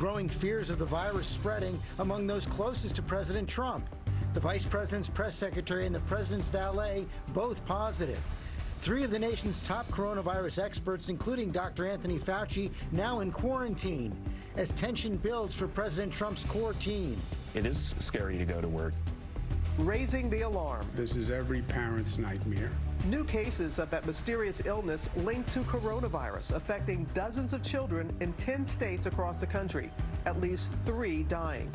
growing fears of the virus spreading among those closest to President Trump. The vice president's press secretary and the president's valet both positive. 3 of the nation's top coronavirus experts, including Dr. Anthony Fauci, now in quarantine as tension builds for President Trump's core team. It is scary to go to work. Raising the alarm. This is every parent's nightmare. New cases of that mysterious illness linked to coronavirus affecting dozens of children in 10 states across the country, at least 3 dying.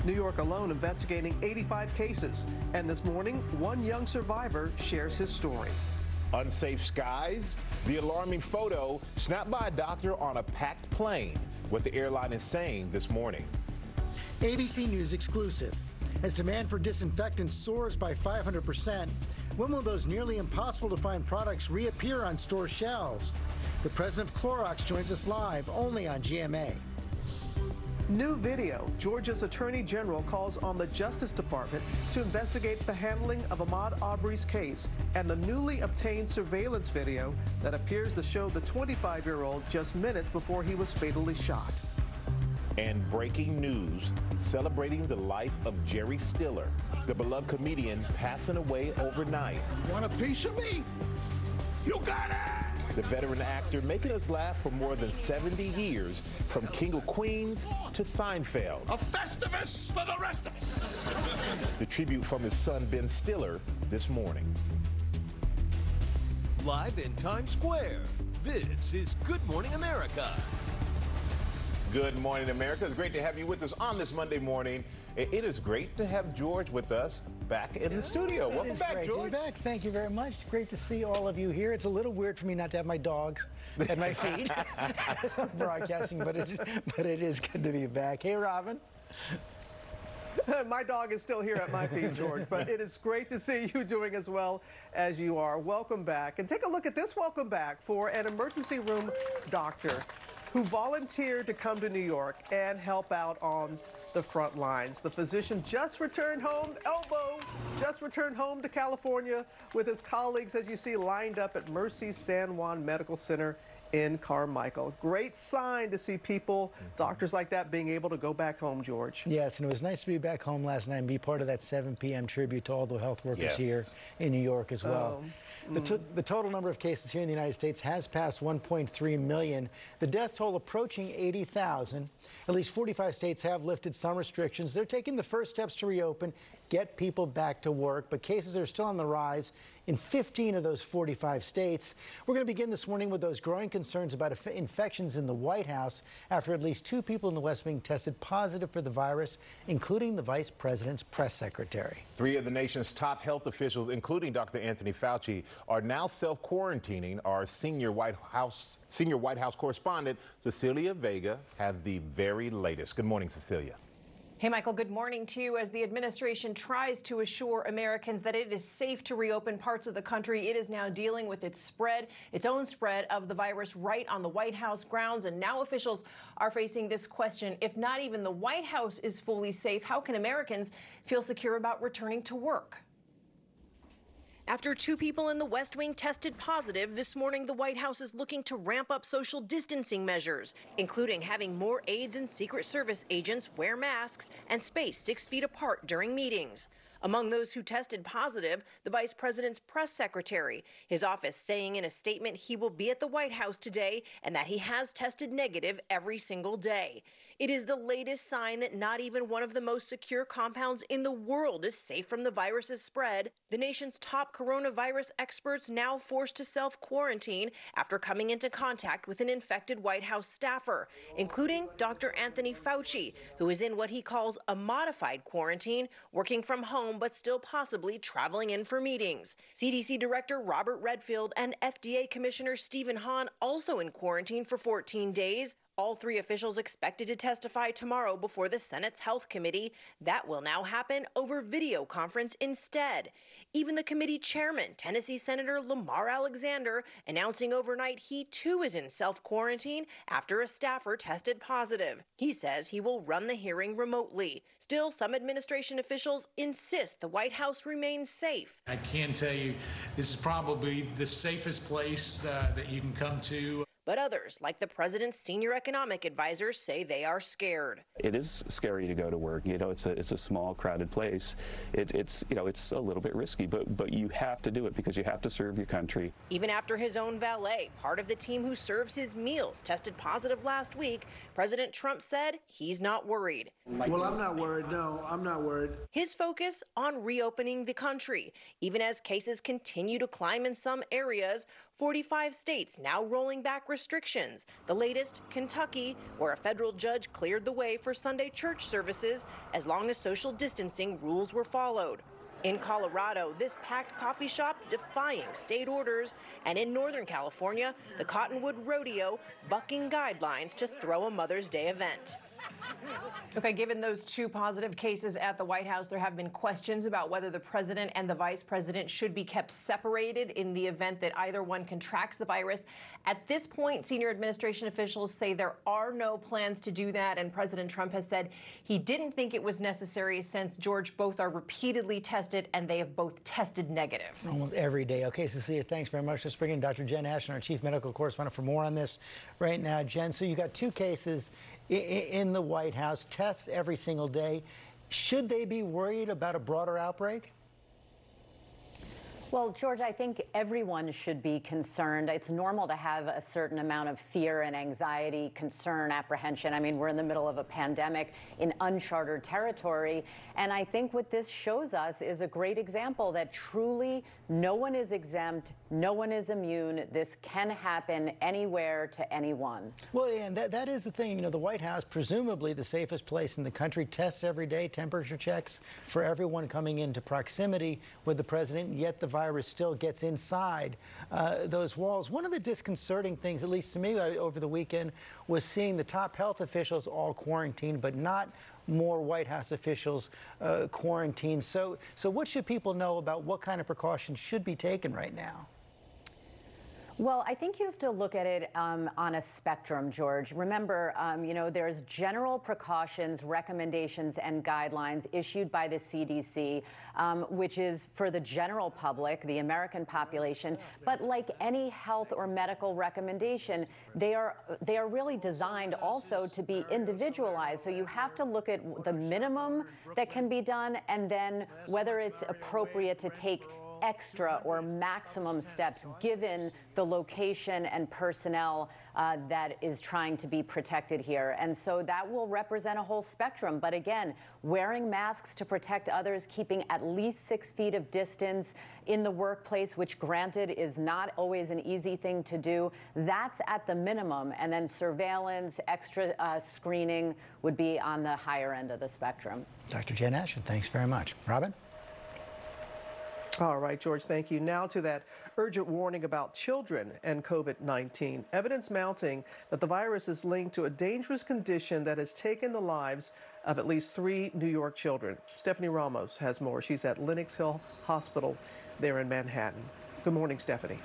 New York alone investigating 85 cases, and this morning, one young survivor shares his story. Unsafe skies, the alarming photo snapped by a doctor on a packed plane. What the airline is saying this morning. ABC News exclusive. As demand for disinfectants soars by 500%, when will those nearly impossible to find products reappear on store shelves? The president of Clorox joins us live only on GMA. New video. Georgia's Attorney General calls on the Justice Department to investigate the handling of Ahmaud Arbery's case and the newly obtained surveillance video that appears to show the 25-year-old just minutes before he was fatally shot. And breaking news, celebrating the life of Jerry Stiller, the beloved comedian passing away overnight. Want a piece of me? You got it! The veteran actor making us laugh for more than 70 years, from King of Queens to Seinfeld. A Festivus for the rest of us. The tribute from his son, Ben Stiller, this morning. Live in Times Square, this is Good Morning America. Good morning, America. It's great to have you with us on this Monday morning. It is great to have George with us back in the studio. Welcome back, great George. To be back. Thank you very much. Great to see all of you here. It's a little weird for me not to have my dogs at my feet broadcasting, but it is good to be back. Hey, Robin. My dog is still here at my feet, George, but it is great to see you doing as well as you are. Welcome back. And take a look at this welcome back for an emergency room doctor who volunteered to come to New York and help out on the front lines. The physician just returned home, just returned home to California with his colleagues, as you see, lined up at Mercy San Juan Medical Center in Carmichael. Great sign to see people, doctors like that, being able to go back home, George. Yes, and it was nice to be back home last night and be part of that 7 p.m. tribute to all the health workers here in New York as well. The total number of cases here in the United States has passed 1.3 million. The death toll approaching 80,000. At least 45 states have lifted some restrictions. They're taking the first steps to reopen, get people back to work, but cases are still on the rise in 15 of those 45 states. We're going to begin this morning with those growing concerns about infections in the White House after at least 2 people in the West Wing tested positive for the virus, including the vice president's press secretary. 3 of the nation's top health officials, including Dr. Anthony Fauci, are now self-quarantining. Our senior White House correspondent, Cecilia Vega, had the very latest. Good morning, Cecilia. Hey, Michael, good morning to you. As the administration tries to assure Americans that it is safe to reopen parts of the country, it is now dealing with its own spread of the virus right on the White House grounds. And now officials are facing this question. If not even the White House is fully safe, how can Americans feel secure about returning to work? After 2 people in the West Wing tested positive, this morning the White House is looking to ramp up social distancing measures, including having more aides and Secret Service agents wear masks and space 6 feet apart during meetings. Among those who tested positive, the vice president's press secretary, his office saying in a statement he will be at the White House today and that he has tested negative every single day. It is the latest sign that not even one of the most secure compounds in the world is safe from the virus's spread. The nation's top coronavirus experts now forced to self-quarantine after coming into contact with an infected White House staffer, including Dr. Anthony Fauci, who is in what he calls a modified quarantine, working from home but still possibly traveling in for meetings. CDC Director Robert Redfield and FDA Commissioner Stephen Hahn also in quarantine for 14 days. All 3 officials expected to testify tomorrow before the Senate's Health Committee. That will now happen over video conference instead. Even the committee chairman, Tennessee Senator Lamar Alexander, announcing overnight he too is in self-quarantine after a staffer tested positive. He says he will run the hearing remotely. Still, some administration officials insist the White House remains safe. I can tell you this is probably the safest place that you can come to. But others, like the president's senior economic advisors, say they are scared. It is scary to go to work. You know, it's a small, crowded place. It's a little bit risky, but you have to do it because you have to serve your country. Even after his own valet, part of the team who serves his meals, tested positive last week, President Trump said he's not worried. Well, I'm not worried. No, I'm not worried. His focus on reopening the country, even as cases continue to climb in some areas. 45 states now rolling back restrictions. The latest, Kentucky, where a federal judge cleared the way for Sunday church services as long as social distancing rules were followed. In Colorado, this packed coffee shop defying state orders. And in Northern California, the Cottonwood Rodeo bucking guidelines to throw a Mother's Day event. Okay, given those 2 positive cases at the White House, there have been questions about whether the president and the vice president should be kept separated in the event that either one contracts the virus. At this point, senior administration officials say there are no plans to do that, and President Trump has said he didn't think it was necessary since, George, both are repeatedly tested and they have both tested negative. Almost every day. Okay, Cecilia, thanks very much. Let's bring in Dr. Jen Ashton, our chief medical correspondent, for more on this right now. Jen, so you got 2 cases in the White House, tests every single day. Should they be worried about a broader outbreak? Well, George, I think everyone should be concerned. It's normal to have a certain amount of fear and anxiety, concern, apprehension. I mean, we're in the middle of a pandemic in uncharted territory. And I think what this shows us is a great example that truly no one is exempt, no one is immune. This can happen anywhere to anyone. Well, and that is the thing. You know, the White House, presumably the safest place in the country, tests every day, temperature checks for everyone coming into proximity with the president, yet the virus still gets inside those walls. One of the disconcerting things, at least to me over the weekend, was seeing the top health officials all quarantined, but not more White House officials quarantined. So what should people know about what kind of precautions should be taken right now? Well, I think you have to look at it on a spectrum, George. Remember, you know, there's general precautions, recommendations, and guidelines issued by the CDC, which is for the general public, the American population. But like any health or medical recommendation, they are really designed also to be individualized. So you have to look at the minimum that can be done, and then whether it's appropriate to take extra or maximum steps given the location and personnel that is trying to be protected here. And so that will represent a whole spectrum. But again, wearing masks to protect others, keeping at least 6 feet of distance in the workplace, which granted is not always an easy thing to do, that's at the minimum. And then surveillance, extra screening would be on the higher end of the spectrum. Dr. Jen Ashton, thanks very much. Robin? All right, George, thank you. Now to that urgent warning about children and COVID-19. Evidence mounting that the virus is linked to a dangerous condition that has taken the lives of at least 3 New York children. Stephanie Ramos has more. She's at Lenox Hill Hospital there in Manhattan. Good morning, Stephanie.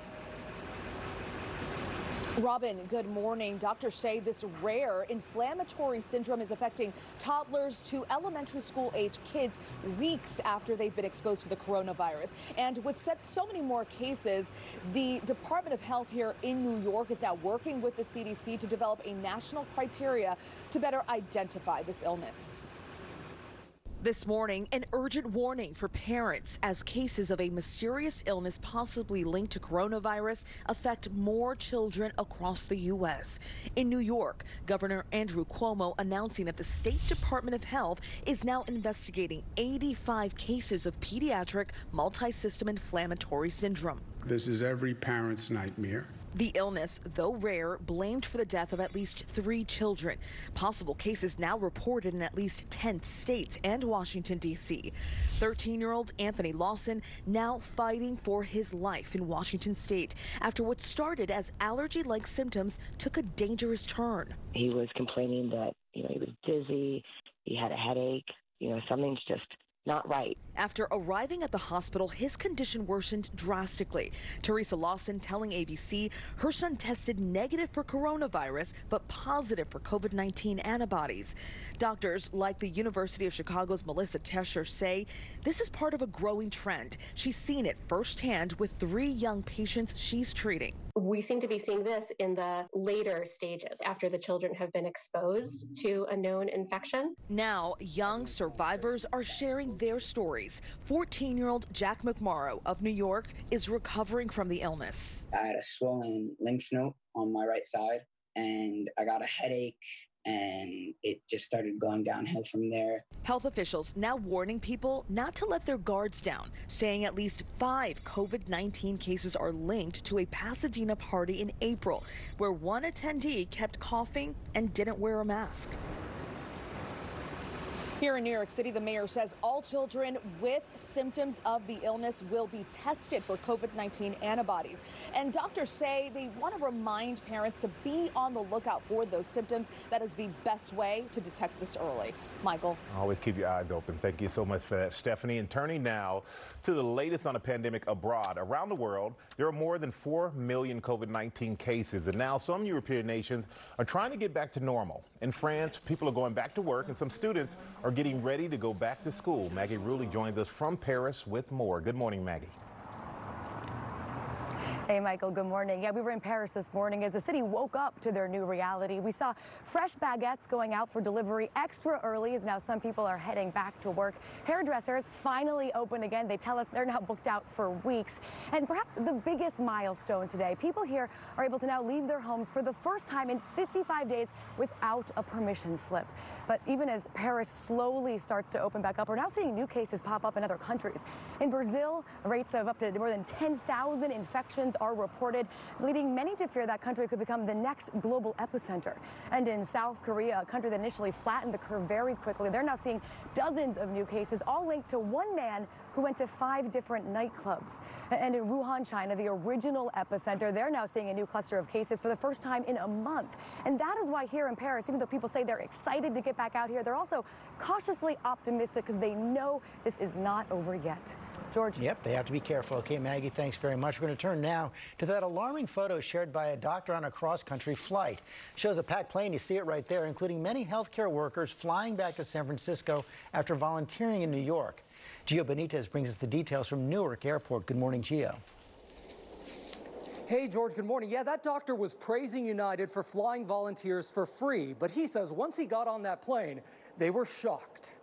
Robin, good morning. Doctors say this rare inflammatory syndrome is affecting toddlers to elementary school age kids weeks after they've been exposed to the coronavirus. And with so many more cases, the Department of Health here in New York is now working with the CDC to develop a national criteria to better identify this illness. This morning, an urgent warning for parents as cases of a mysterious illness possibly linked to coronavirus affect more children across the U.S. In New York, Governor Andrew Cuomo announcing that the State Department of Health is now investigating 85 cases of pediatric multi-system inflammatory syndrome. This is every parent's nightmare. The illness, though rare, blamed for the death of at least 3 children. Possible cases now reported in at least 10 states and Washington, D.C. 13-year-old Anthony Lawson now fighting for his life in Washington state after what started as allergy-like symptoms took a dangerous turn. He was complaining that, he was dizzy, he had a headache, something's just not right. After arriving at the hospital, his condition worsened drastically. Teresa Lawson telling ABC her son tested negative for coronavirus, but positive for COVID-19 antibodies. Doctors like the University of Chicago's Melissa Tescher say this is part of a growing trend. She's seen it firsthand with 3 young patients she's treating. We seem to be seeing this in the later stages after the children have been exposed to a known infection. Now, young survivors are sharing their stories. 14-year-old Jack McMorrow of New York is recovering from the illness. I had a swollen lymph node on my right side, and I got a headache, and it just started going downhill from there. Health officials now warning people not to let their guards down, saying at least 5 COVID-19 cases are linked to a Pasadena party in April, where one attendee kept coughing and didn't wear a mask. Here in New York City, the mayor says all children with symptoms of the illness will be tested for COVID-19 antibodies. And doctors say they want to remind parents to be on the lookout for those symptoms. That is the best way to detect this early. Michael. Always keep your eyes open. Thank you so much for that, Stephanie. And turning now to the latest on the pandemic abroad. Around the world, there are more than 4 million COVID-19 cases, and now some European nations are trying to get back to normal. In France, people are going back to work, and some students are getting ready to go back to school. Maggie Rulli joins us from Paris with more. Good morning, Maggie. Hey, Michael, good morning. Yeah, we were in Paris this morning as the city woke up to their new reality. We saw fresh baguettes going out for delivery extra early as now some people are heading back to work. Hairdressers finally open again. They tell us they're now booked out for weeks. And perhaps the biggest milestone today, people here are able to now leave their homes for the first time in 55 days without a permission slip. But even as Paris slowly starts to open back up, we're now seeing new cases pop up in other countries. In Brazil, rates of up to more than 10,000 infections are reported, leading many to fear that country could become the next global epicenter. And in South Korea, a country that initially flattened the curve very quickly, they're now seeing dozens of new cases, all linked to one man who went to 5 different nightclubs. And in Wuhan, China, the original epicenter, they're now seeing a new cluster of cases for the first time in a month. And that is why here in Paris, even though people say they're excited to get back out here, they're also cautiously optimistic because they know this is not over yet. George? Yep, they have to be careful. Okay, Maggie, thanks very much. We're going to turn now to that alarming photo shared by a doctor on a cross-country flight. Shows a packed plane, you see it right there, including many healthcare workers flying back to San Francisco after volunteering in New York. Gio Benitez brings us the details from Newark Airport. Good morning, Gio. Hey, George, good morning. Yeah, that doctor was praising United for flying volunteers for free, but he says once he got on that plane, they were shocked.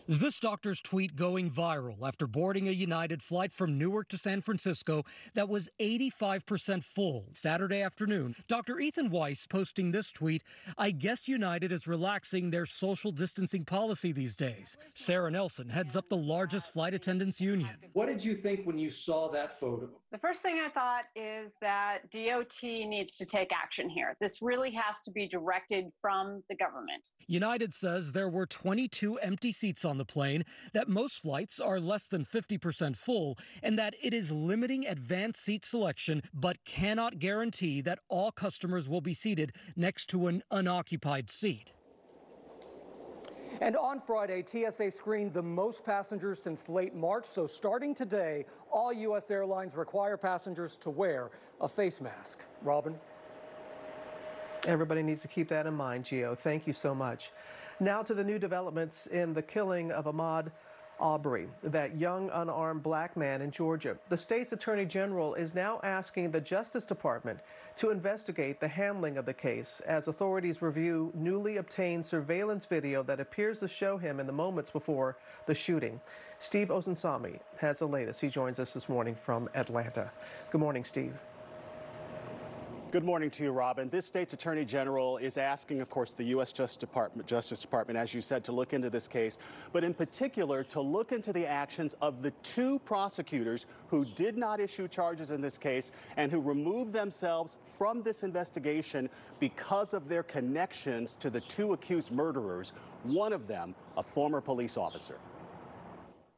This doctor's tweet going viral after boarding a United flight from Newark to San Francisco that was 85% full Saturday afternoon. Dr. Ethan Weiss posting this tweet, "I guess United is relaxing their social distancing policy these days." Sarah Nelson heads up the largest flight attendants union. What did you think when you saw that photo? The first thing I thought is that DOT needs to take action here. This really has to be directed from the government. United says there were 22 empty seats on the plane, that most flights are less than 50% full, and that it is limiting advanced seat selection, but cannot guarantee that all customers will be seated next to an unoccupied seat. And on Friday, TSA screened the most passengers since late March. So starting today, all U.S. airlines require passengers to wear a face mask. Robin? Everybody needs to keep that in mind, Gio. Thank you so much. Now to the new developments in the killing of Ahmaud Arbery, that young unarmed black man in Georgia. The state's attorney general is now asking the Justice Department to investigate the handling of the case as authorities review newly obtained surveillance video that appears to show him in the moments before the shooting. Steve Osunsami has the latest. He joins us this morning from Atlanta. Good morning, Steve. Good morning to you, Robin. This state's attorney general is asking, of course, the U.S. Justice Department, as you said, to look into this case, but in particular to look into the actions of the 2 prosecutors who did not issue charges in this case and who removed themselves from this investigation because of their connections to the 2 accused murderers, one of them a former police officer.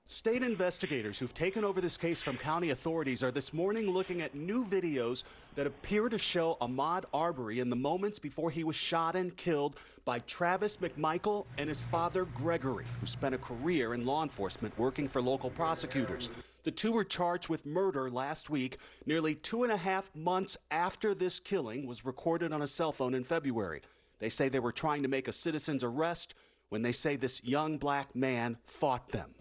State investigators who've taken over this case from county authorities are this morning looking at new videos that appear to show Ahmaud Arbery in the moments before he was shot and killed by Travis McMichael and his father Gregory, who spent a career in law enforcement working for local prosecutors. The two were charged with murder last week, nearly 2.5 months after this killing was recorded on a cell phone in February. They say they were trying to make a citizen's arrest when they say this young black man fought them.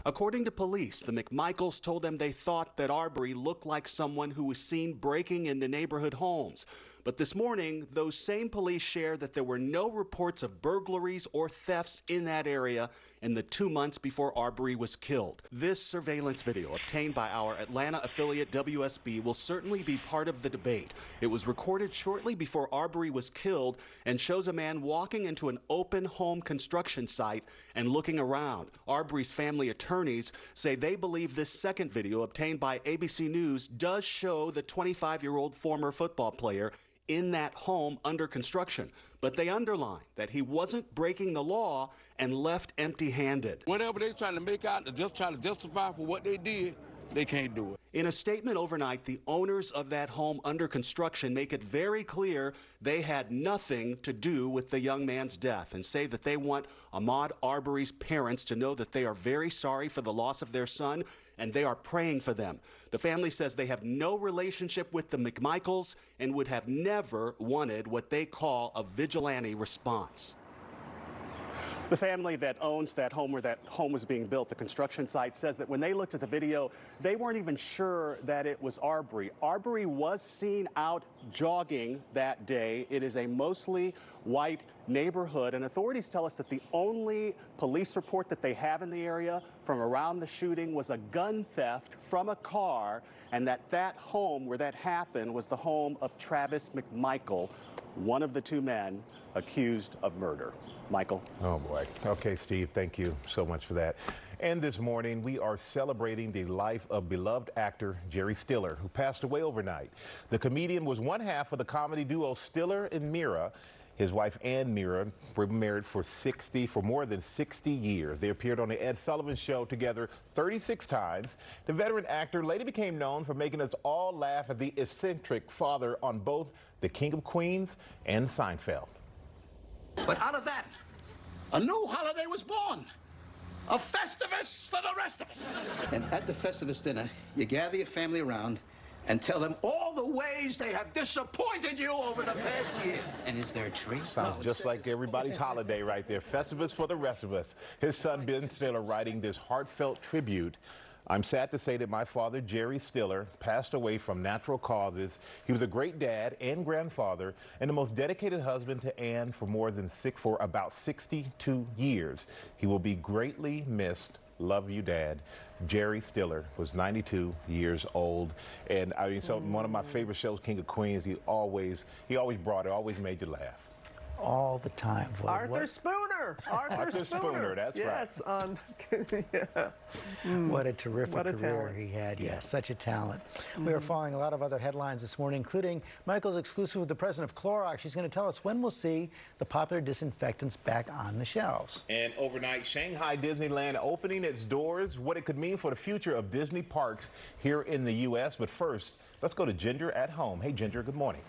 According to police, the McMichaels told them they thought that Arbery looked like someone who was seen breaking into neighborhood homes. But this morning, those same police shared that there were no reports of burglaries or thefts in that area in the 2 months before Arbery was killed. This surveillance video, obtained by our Atlanta affiliate WSB, will certainly be part of the debate. It was recorded shortly before Arbery was killed and shows a man walking into an open home construction site and looking around. Arbery's family attorneys say they believe this second video, obtained by ABC News, does show the 25-year-old former football player in that home under construction. But they underline that he wasn't breaking the law and left empty-handed. Whatever they're trying to make out to just try to justify for what they did, they can't do it. In a statement overnight, the owners of that home under construction make it very clear they had nothing to do with the young man's death and say that they want Ahmaud Arbery's parents to know that they are very sorry for the loss of their son and they are praying for them. The family says they have no relationship with the McMichaels and would have never wanted what they call a vigilante response. The family that owns that home where that home was being built, the construction site, says that when they looked at the video, they weren't even sure that it was Arbery. Arbery was seen out jogging that day. It is a mostly white neighborhood, and authorities tell us that the only police report that they have in the area from around the shooting was a gun theft from a car, and that home where that happened was the home of Travis McMichael, one of the two men accused of murder. Michael. Oh, boy. Okay, Steve, thank you so much for that. And this morning, we are celebrating the life of beloved actor Jerry Stiller, who passed away overnight. The comedian was one half of the comedy duo Stiller and Mira. His wife, Ann Mira, were married for more than 60 years. They appeared on the Ed Sullivan Show together 36 times. The veteran actor later became known for making us all laugh at the eccentric father on both The King of Queens and Seinfeld. But out of that, a new holiday was born. A Festivus for the rest of us. And at the Festivus dinner, you gather your family around and tell them all the ways they have disappointed you over the past year. And is there a tree? Sounds just like everybody's holiday right there. Festivus for the rest of us. His son, Ben Stiller, writing this heartfelt tribute. I'm sad to say that my father, Jerry Stiller, passed away from natural causes. He was a great dad and grandfather and the most dedicated husband to Ann for about 62 years. He will be greatly missed. Love you, Dad. Jerry Stiller was 92 years old. And I mean, so one of my favorite shows, King of Queens, he always made you laugh. All the time. Boy. Arthur Spooner. Arthur Spooner, that's yes, right. Yeah. What a terrific career talent. he had. Yes, such a talent. We are following a lot of other headlines this morning, including Michael's exclusive with the president of Clorox. She's going to tell us when we'll see the popular disinfectants back on the shelves. And overnight, Shanghai Disneyland opening its doors, what it could mean for the future of Disney parks here in the U.S. But first, let's go to Ginger at home. Hey, Ginger, good morning.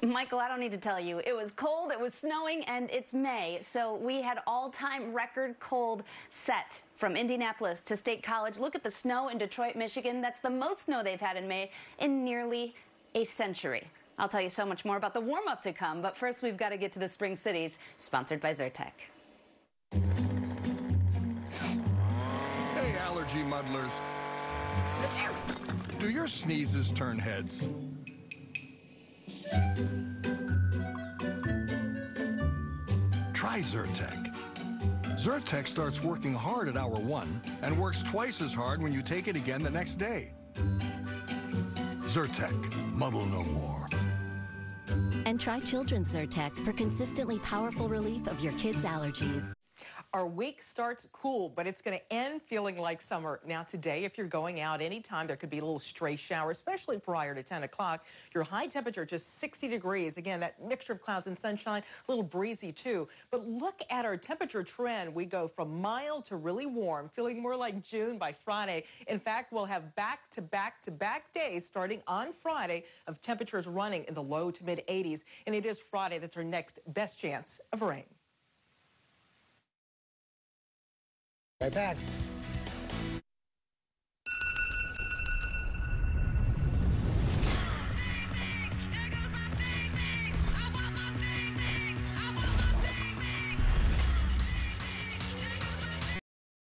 Michael, I don't need to tell you. It was cold, it was snowing, and it's May, so we had all-time record cold set from Indianapolis to State College. Look at the snow in Detroit, Michigan. That's the most snow they've had in May in nearly a century. I'll tell you so much more about the warm-up to come, but first we've got to get to the Spring Cities, sponsored by Zyrtec. Hey, allergy muddlers. It's you. Do your sneezes turn heads? Try Zyrtec. Zyrtec starts working hard at hour 1 and works twice as hard when you take it again the next day. Zyrtec, muddle no more. And try Children's Zyrtec for consistently powerful relief of your kids' allergies. Our week starts cool, but it's going to end feeling like summer. Now today, if you're going out anytime, there could be a little stray shower, especially prior to 10 o'clock. Your high temperature just 60 degrees. Again, that mixture of clouds and sunshine, a little breezy too. But look at our temperature trend. We go from mild to really warm, feeling more like June by Friday. In fact, we'll have back-to-back-to-back days starting on Friday of temperatures running in the low to mid 80s. And it is Friday that's our next best chance of rain. Right back.